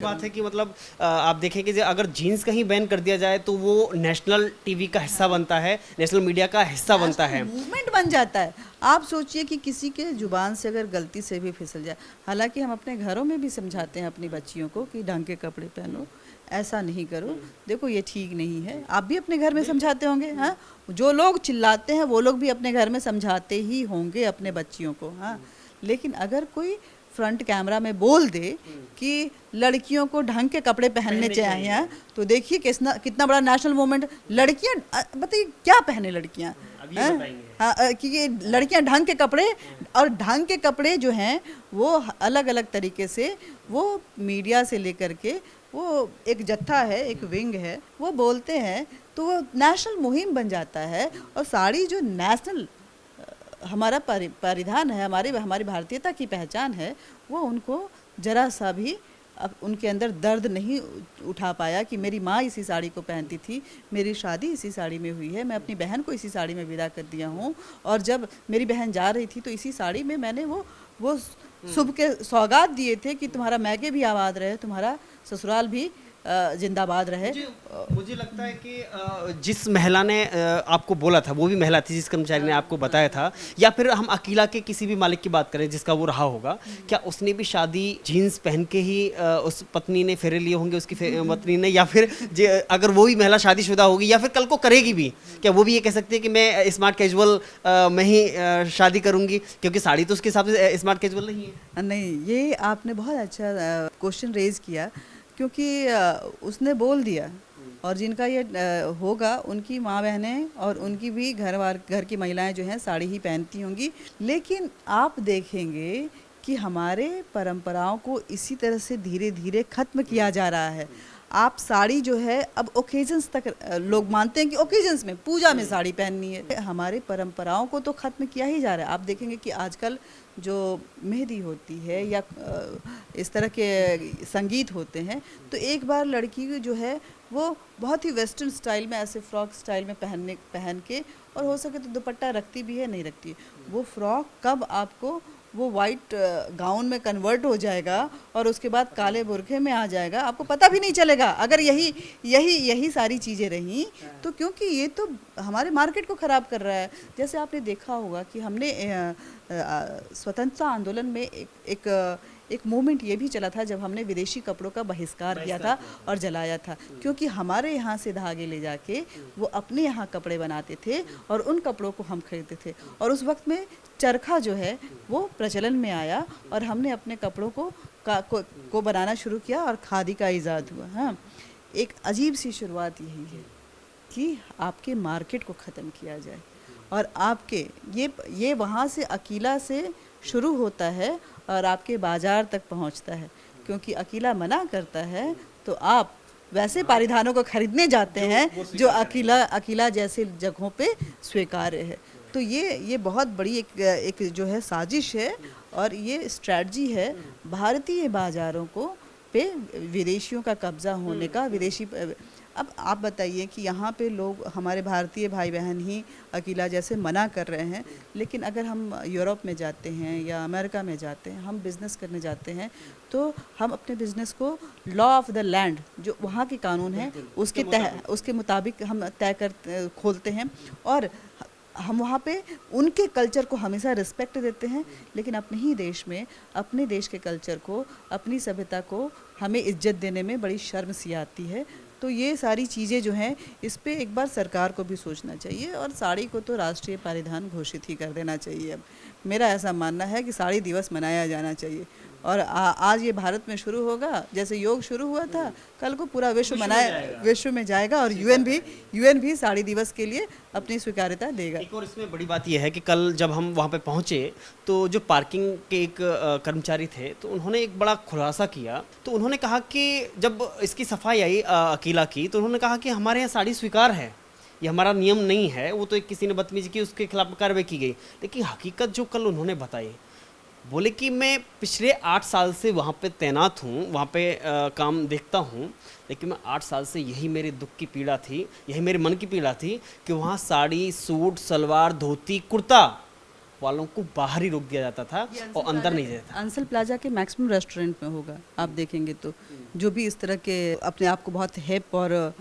बात है कि मतलब आप देखें कि अगर जीन्स कहीं बैन कर दिया जाए तो वो नेशनल टीवी का हिस्सा बनता है, नेशनल मीडिया का हिस्सा बनता है। मूवमेंट बन जाता है। आप सोचिए कि किसी के जुबान से अगर गलती से भी फिसल जाए, हालांकि हम अपने घरों में भी समझाते हैं अपनी बच्चियों को कि ढंग के कपड़े पहनो, ऐसा नहीं करो, देखो ये ठीक नहीं है। आप भी अपने घर में समझाते होंगे, हाँ। जो लोग चिल्लाते हैं वो लोग भी अपने घर में समझाते ही होंगे अपने बच्चियों को, हाँ। लेकिन अगर कोई फ्रंट कैमरा में बोल दे कि लड़कियों को ढंग के कपड़े पहनने चाहिए, हाँ, तो देखिए कितना बड़ा नेशनल मूवमेंट। लड़कियां बताइए क्या पहने लड़कियां, हाँ, कि ये लड़कियां ढंग के कपड़े, और ढंग के कपड़े जो हैं वो अलग अलग तरीके से, वो मीडिया से लेकर के वो एक जत्था है, एक विंग है, वो बोलते हैं तो वो नेशनल मुहिम बन जाता है। और साड़ी जो नेशनल हमारा परिधान है, हमारी भारतीयता की पहचान है, वो उनको जरा सा भी अब उनके अंदर दर्द नहीं उठा पाया कि मेरी माँ इसी साड़ी को पहनती थी, मेरी शादी इसी साड़ी में हुई है, मैं अपनी बहन को इसी साड़ी में विदा कर दिया हूँ, और जब मेरी बहन जा रही थी तो इसी साड़ी में मैंने वो शुभ के सौगात दिए थे कि तुम्हारा मैके भी आबाद रहे, तुम्हारा ससुराल भी जिंदाबाद रहे। मुझे लगता है कि जिस महिला ने आपको बोला था वो भी महिला थी, जिस कर्मचारी ने आपको बताया था, या फिर हम अकीला के किसी भी मालिक की बात करें जिसका वो रहा होगा, क्या उसने भी शादी जीन्स पहन के ही उस पत्नी ने फेरे लिए होंगे, उसकी पत्नी ने, या फिर अगर वो भी महिला शादीशुदा होगी या फिर कल को करेगी भी, क्या वो भी ये कह सकती है कि मैं स्मार्ट कैजुअल में ही शादी करूंगी, क्योंकि साड़ी तो उसके हिसाब से स्मार्ट कैजुअल नहीं है। नहीं, ये आपने बहुत अच्छा क्वेश्चन रेज किया, क्योंकि उसने बोल दिया, और जिनका ये होगा उनकी माँ बहनें और उनकी भी घर की महिलाएं जो हैं साड़ी ही पहनती होंगी। लेकिन आप देखेंगे कि हमारे परंपराओं को इसी तरह से धीरे धीरे ख़त्म किया जा रहा है। आप साड़ी जो है अब ओकेजन्स तक लोग मानते हैं कि ओकेजन्स में, पूजा में साड़ी पहननी है। हमारे परंपराओं को तो ख़त्म किया ही जा रहा है। आप देखेंगे कि आजकल जो मेहंदी होती है या इस तरह के संगीत होते हैं, तो एक बार लड़की जो है वो बहुत ही वेस्टर्न स्टाइल में, ऐसे फ्रॉक स्टाइल में पहन के, और हो सके तो दुपट्टा रखती भी है, नहीं रखती, वो फ्रॉक कब आपको वो वाइट गाउन में कन्वर्ट हो जाएगा और उसके बाद काले बुरखे में आ जाएगा, आपको पता भी नहीं चलेगा। अगर यही सारी चीज़ें रहीं तो, क्योंकि ये तो हमारे मार्केट को ख़राब कर रहा है। जैसे आपने देखा होगा कि हमने स्वतंत्रता आंदोलन में एक मूवमेंट ये भी चला था जब हमने विदेशी कपड़ों का बहिष्कार किया था और जलाया था, क्योंकि हमारे यहाँ से धागे ले जाके वो अपने यहाँ कपड़े बनाते थे और उन कपड़ों को हम खरीदते थे। और उस वक्त में चरखा जो है वो प्रचलन में आया और हमने अपने कपड़ों को बनाना शुरू किया और खादी का ईजाद हुआ। हाँ, एक अजीब सी शुरुआत यही है कि आपके मार्केट को ख़त्म किया जाए, और आपके ये वहाँ से अकीला से शुरू होता है और आपके बाज़ार तक पहुँचता है, क्योंकि अकीला मना करता है तो आप वैसे परिधानों को खरीदने जाते हैं जो अकीला जैसे जगहों पे स्वीकार्य है। तो ये बहुत बड़ी एक जो है साजिश है, और ये स्ट्रैटजी है भारतीय बाज़ारों को पे विदेशियों का कब्ज़ा होने का। अब आप बताइए कि यहाँ पे लोग, हमारे भारतीय भाई बहन ही अकीला जैसे मना कर रहे हैं, लेकिन अगर हम यूरोप में जाते हैं या अमेरिका में जाते हैं, हम बिज़नेस करने जाते हैं, तो हम अपने बिज़नेस को लॉ ऑफ द लैंड, जो वहाँ के कानून हैं उसके मुताबिक हम खोलते हैं, और हम वहाँ पे उनके कल्चर को हमेशा रिस्पेक्ट देते हैं। लेकिन अपने ही देश में, अपने देश के कल्चर को, अपनी सभ्यता को हमें इज्जत देने में बड़ी शर्म सी आती है। तो ये सारी चीज़ें जो हैं, इस पे एक बार सरकार को भी सोचना चाहिए, और साड़ी को तो राष्ट्रीय परिधान घोषित ही कर देना चाहिए। अब मेरा ऐसा मानना है कि साड़ी दिवस मनाया जाना चाहिए, और आज ये भारत में शुरू होगा, जैसे योग शुरू हुआ था, कल को पूरा विश्व में जाएगा, और यूएन भी साड़ी दिवस के लिए अपनी स्वीकार्यता देगा। एक और इसमें बड़ी बात यह है कि कल जब हम वहाँ पे पहुँचे तो जो पार्किंग के एक कर्मचारी थे, तो उन्होंने एक बड़ा खुलासा किया। तो उन्होंने कहा कि जब इसकी सफाई आई अकीला की, तो उन्होंने कहा कि हमारे यहाँ साड़ी स्वीकार है, ये हमारा नियम नहीं है, वो तो एक किसी ने बदतमीजी की, उसके खिलाफ कार्रवाई की गई। लेकिन हकीकत जो कल उन्होंने बताई, बोले कि मैं पिछले 8 साल से वहाँ पे तैनात हूँ, वहाँ पे काम देखता हूँ, लेकिन मैं 8 साल से यही मेरे दुख की पीड़ा थी, यही मेरे मन की पीड़ा थी कि वहाँ साड़ी, सूट, सलवार, धोती, कुर्ता वालों को बाहर ही रोक दिया जाता था और अंदर नहीं जाता था। अंसल प्लाजा के मैक्सिमम रेस्टोरेंट में होगा, आप देखेंगे तो जो भी इस तरह के अपने आप को बहुत हिप और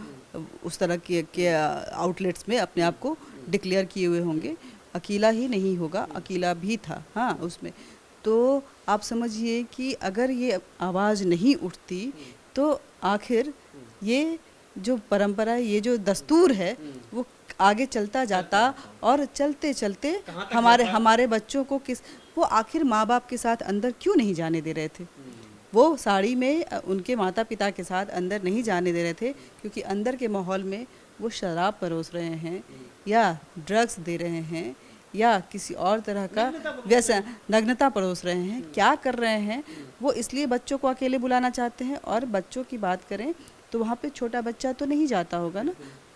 उस तरह के आउटलेट्स में अपने आप को डिक्लेयर किए हुए होंगे, अकेला ही नहीं होगा, अकेला भी था हाँ उसमें। तो आप समझिए कि अगर ये आवाज़ नहीं उठती तो आखिर ये जो परंपरा है, ये जो दस्तूर है वो आगे चलता जाता और चलते चलते हमारे बच्चों को वो आखिर माँ बाप के साथ अंदर क्यों नहीं जाने दे रहे थे? वो साड़ी में उनके माता पिता के साथ अंदर नहीं जाने दे रहे थे क्योंकि अंदर के माहौल में वो शराब परोस रहे हैं या ड्रग्स दे रहे हैं या किसी और तरह का व्यसन, नग्नता परोस रहे हैं, क्या कर रहे हैं वो, इसलिए बच्चों को अकेले बुलाना चाहते हैं। और बच्चों की बात करें तो वहाँ पे छोटा बच्चा तो नहीं जाता होगा ना,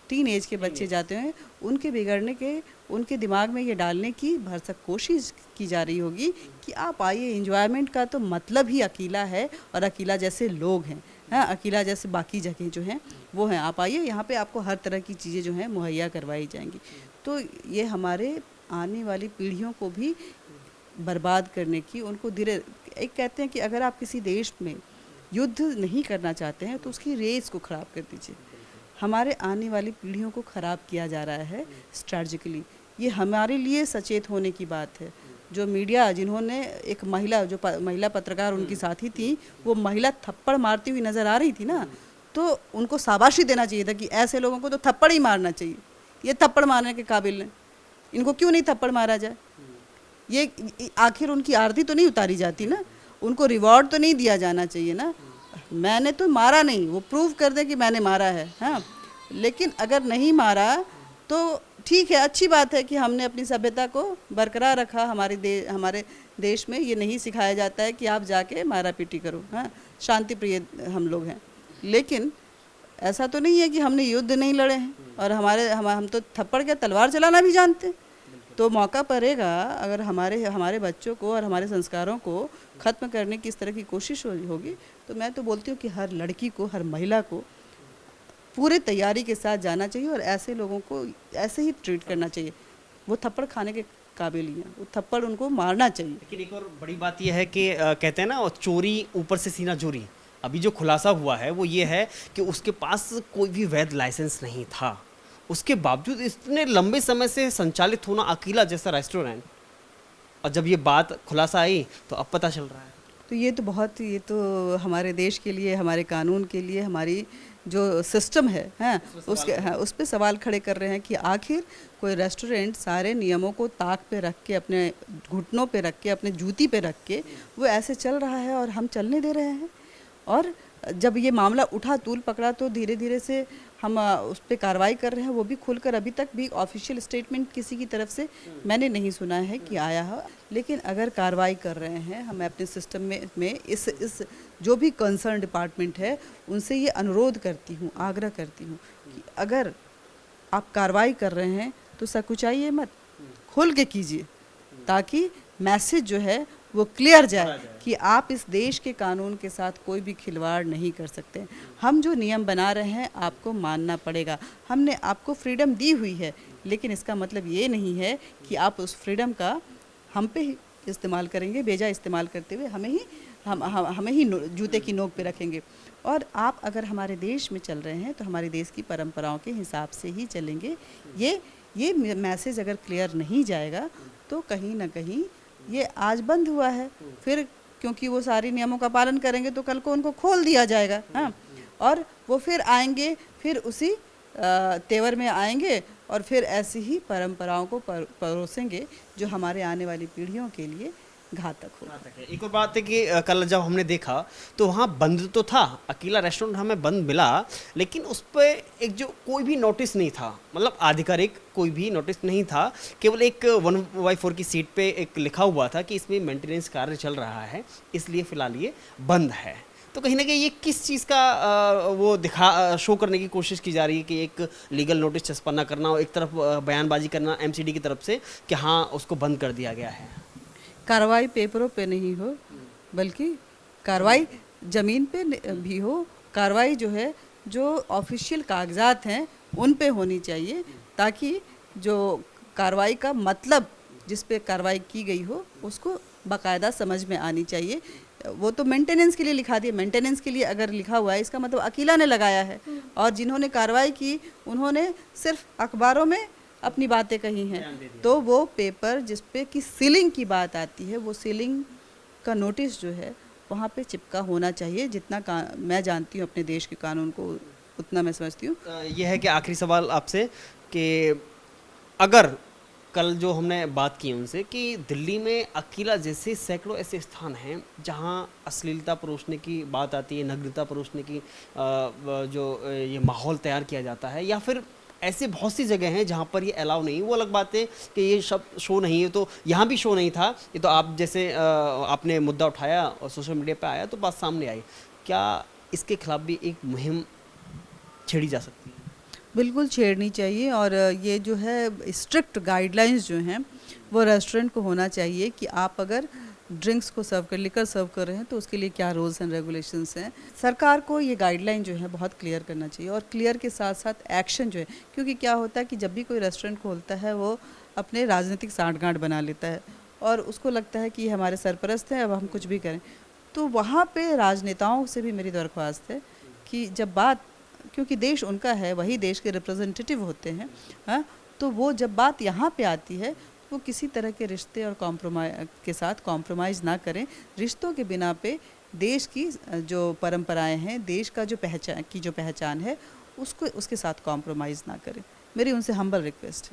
टीन एज के बच्चे जाते हैं, उनके बिगड़ने के, उनके दिमाग में ये डालने की भरसक कोशिश की जा रही होगी कि आप आइए, एंजॉयमेंट का तो मतलब ही अकेला है और अकेला जैसे लोग हैं, हाँ अकेला जैसे बाकी जगह जो हैं वो हैं, आप आइए यहाँ पे आपको हर तरह की चीज़ें जो हैं मुहैया करवाई जाएंगी। तो ये हमारे आने वाली पीढ़ियों को भी बर्बाद करने की, उनको धीरे एक कहते हैं कि अगर आप किसी देश में युद्ध नहीं करना चाहते हैं तो उसकी रेस को ख़राब कर दीजिए। हमारे आने वाली पीढ़ियों को ख़राब किया जा रहा है स्ट्रैटेजिकली, ये हमारे लिए सचेत होने की बात है। जो मीडिया, जिन्होंने एक महिला, जो महिला पत्रकार उनकी साथी थी, वो महिला थप्पड़ मारती हुई नज़र आ रही थी ना, तो उनको शाबाशी देना चाहिए था कि ऐसे लोगों को तो थप्पड़ ही मारना चाहिए, ये थप्पड़ मारने के काबिल हैं, इनको क्यों नहीं थप्पड़ मारा जाए? ये आखिर उनकी आरती तो नहीं उतारी जाती ना, उनको रिवॉर्ड तो नहीं दिया जाना चाहिए ना। मैंने तो मारा नहीं, वो प्रूव कर दे कि मैंने मारा है, हाँ, लेकिन अगर नहीं मारा तो ठीक है, अच्छी बात है कि हमने अपनी सभ्यता को बरकरार रखा। हमारे देश में ये नहीं सिखाया जाता है कि आप जाके मारा पीटी करो, हाँ, शांति प्रिय हम लोग हैं। लेकिन ऐसा तो नहीं है कि हमने युद्ध नहीं लड़े हैं और हम तो थप्पड़ के तलवार चलाना भी जानते हैं। तो मौका पड़ेगा अगर हमारे बच्चों को और हमारे संस्कारों को ख़त्म करने की इस तरह की कोशिश होगी, तो मैं तो बोलती हूँ कि हर लड़की को, हर महिला को पूरे तैयारी के साथ जाना चाहिए और ऐसे लोगों को ऐसे ही ट्रीट करना चाहिए। वो थप्पड़ खाने के काबिल ही हैं, वो थप्पड़ उनको मारना चाहिए। लेकिन एक और बड़ी बात यह है कि कहते हैं ना, चोरी ऊपर से सीना चोरी। अभी जो खुलासा हुआ है वो ये है कि उसके पास कोई भी वैध लाइसेंस नहीं था, उसके बावजूद इतने लंबे समय से संचालित होना अकीला जैसा रेस्टोरेंट, और जब ये बात खुलासा आई तो अब पता चल रहा है। तो ये तो हमारे देश के लिए, हमारे कानून के लिए, हमारी जो सिस्टम है, हाँ, उस पे सवाल खड़े कर रहे हैं कि आखिर कोई रेस्टोरेंट सारे नियमों को ताक पे रख के, अपने घुटनों पे रख के, अपने जूती पे रख के वो ऐसे चल रहा है और हम चलने दे रहे हैं। और जब ये मामला उठा, तूल पकड़ा, तो धीरे धीरे से हम उस पर कार्रवाई कर रहे हैं। वो भी खुलकर, अभी तक भी ऑफिशियल स्टेटमेंट किसी की तरफ से मैंने नहीं सुना है कि आया है, लेकिन अगर कार्रवाई कर रहे हैं, हम अपने सिस्टम में इस जो भी कंसर्न डिपार्टमेंट है उनसे ये अनुरोध करती हूँ, आग्रह करती हूँ कि अगर आप कार्रवाई कर रहे हैं तो सकुचाइए मत, खुल के कीजिए, ताकि मैसेज जो है वो क्लियर जाए कि आप इस देश के कानून के साथ कोई भी खिलवाड़ नहीं कर सकते। हम जो नियम बना रहे हैं आपको मानना पड़ेगा। हमने आपको फ्रीडम दी हुई है, लेकिन इसका मतलब ये नहीं है कि आप उस फ्रीडम का हम पे ही इस्तेमाल करेंगे, बेजा इस्तेमाल करते हुए हमें ही जूते की नोक पे रखेंगे। और आप अगर हमारे देश में चल रहे हैं तो हमारे देश की परंपराओं के हिसाब से ही चलेंगे। ये मैसेज अगर क्लियर नहीं जाएगा तो कहीं ना कहीं ये आज बंद हुआ है, फिर क्योंकि वो सारे नियमों का पालन करेंगे तो कल को उनको खोल दिया जाएगा, हाँ, और वो फिर आएंगे, फिर उसी तेवर में आएंगे और फिर ऐसी ही परंपराओं को परोसेंगे जो हमारे आने वाली पीढ़ियों के लिए घातक हो। एक और बात है कि कल जब हमने देखा तो वहाँ बंद तो था, अकेला रेस्टोरेंट हमें बंद मिला, लेकिन उस पर एक जो कोई भी नोटिस नहीं था, मतलब आधिकारिक कोई भी नोटिस नहीं था। केवल एक 1/4 की सीट पे एक लिखा हुआ था कि इसमें मेंटेनेंस कार्य चल रहा है, इसलिए फ़िलहाल ये बंद है। तो कहीं ना कहीं ये किस चीज़ का वो शो करने की कोशिश की जा रही है कि एक लीगल नोटिस चस्पा करना और एक तरफ बयानबाजी करना एमसीडी की तरफ से कि हाँ उसको बंद कर दिया गया है। कार्रवाई पेपरों पे नहीं हो, बल्कि कार्रवाई ज़मीन पे भी हो। कार्रवाई जो है, जो ऑफिशियल कागजात हैं उन पे होनी चाहिए, ताकि जो कार्रवाई का मतलब जिस पे कार्रवाई की गई हो उसको बाकायदा समझ में आनी चाहिए। वो तो मेंटेनेंस के लिए लिखा दिया, मेंटेनेंस के लिए अगर लिखा हुआ है इसका मतलब अकीला ने लगाया है, और जिन्होंने कार्रवाई की उन्होंने सिर्फ अखबारों में अपनी बातें कही हैं। तो वो पेपर जिस पे कि सीलिंग की बात आती है, वो सीलिंग का नोटिस जो है वहाँ पे चिपका होना चाहिए। जितना मैं जानती हूँ अपने देश के कानून को, उतना मैं समझती हूँ। यह है कि आखिरी सवाल आपसे कि अगर कल जो हमने बात की उनसे कि दिल्ली में अकीला जैसे सैकड़ों ऐसे स्थान हैं जहां अश्लीलता परोसने की बात आती है, नग्नता परोसने की जो ये माहौल तैयार किया जाता है, या फिर ऐसे बहुत सी जगह हैं जहां पर ये अलाउ नहीं। वो अलग बात है कि ये सब शो नहीं है, तो यहाँ भी शो नहीं था। ये तो आप जैसे आपने मुद्दा उठाया और सोशल मीडिया पे आया तो बात सामने आई। क्या इसके खिलाफ भी एक मुहिम छेड़ी जा सकती है? बिल्कुल छेड़नी चाहिए, और ये जो है स्ट्रिक्ट गाइडलाइंस जो हैं वो रेस्टोरेंट को होना चाहिए कि आप अगर ड्रिंक्स को सर्व कर, लिकर सर्व कर रहे हैं तो उसके लिए क्या रूल्स एंड रेगुलेशंस हैं। सरकार को ये गाइडलाइन जो है बहुत क्लियर करना चाहिए, और क्लियर के साथ साथ एक्शन जो है, क्योंकि क्या होता है कि जब भी कोई रेस्टोरेंट खोलता है वो अपने राजनीतिक साठगांठ बना लेता है और उसको लगता है कि हमारे सरपरस्त हैं, अब हम कुछ भी करें। तो वहाँ पे राजनेताओं से भी मेरी दरख्वास्त है कि जब बात, क्योंकि देश उनका है, वही देश के रिप्रेजेंटेटिव होते हैं, हाँ, तो वो जब बात यहाँ पे आती है वो किसी तरह के रिश्ते और कॉम्प्रोमाइज के साथ कॉम्प्रोमाइज़ ना करें। रिश्तों के बिना पे देश की जो परंपराएं हैं, देश का जो पहचान है उसको उसके साथ कॉम्प्रोमाइज़ ना करें। मेरी उनसे हम्बल रिक्वेस्ट है।